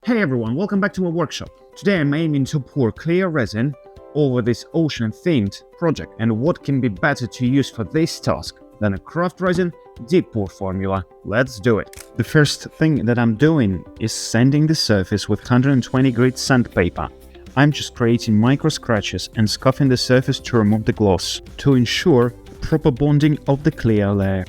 Hey everyone, welcome back to my workshop. Today I'm aiming to pour clear resin over this ocean-themed project, and what can be better to use for this task than a Craft Resin Deep Pour formula. Let's do it. The first thing that I'm doing is sanding the surface with 120 grit sandpaper. I'm just creating micro scratches and scuffing the surface to remove the gloss, to ensure proper bonding of the clear layer.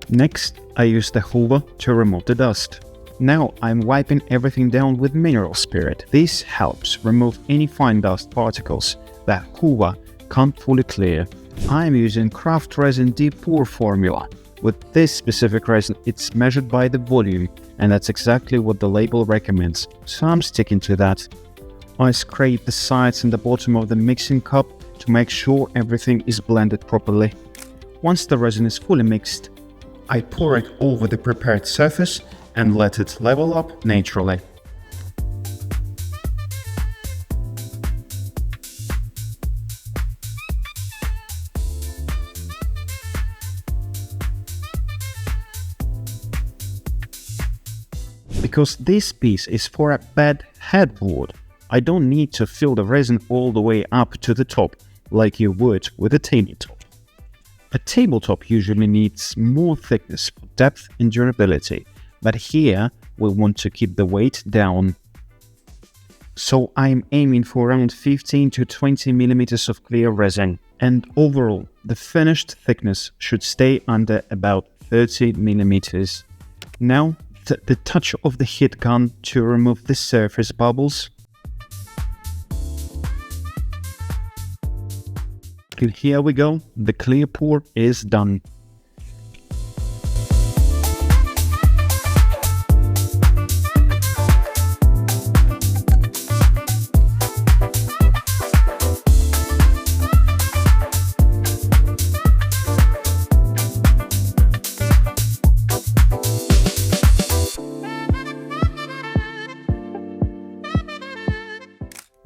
Next, I use the hoover to remove the dust. Now I'm wiping everything down with mineral spirit. This helps remove any fine dust particles that hoover can't fully clear. I'm using Craft Resin Deep Pour formula. With this specific resin, it's measured by the volume, and that's exactly what the label recommends, so I'm sticking to that. I scrape the sides and the bottom of the mixing cup to make sure everything is blended properly. Once the resin is fully mixed, I pour it over the prepared surface and let it level up naturally. Because this piece is for a bed headboard, I don't need to fill the resin all the way up to the top like you would with a tabletop. A tabletop usually needs more thickness for depth and durability, but here we want to keep the weight down. So I'm aiming for around 15 to 20 millimeters of clear resin, and overall the finished thickness should stay under about 30 millimeters. Now the touch of the heat gun to remove the surface bubbles. And here we go, the clear pour is done.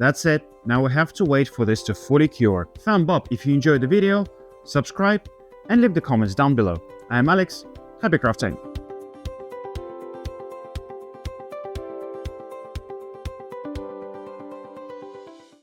That's it, now we have to wait for this to fully cure. Thumb up if you enjoyed the video, subscribe, and leave the comments down below. I'm Alex, happy crafting!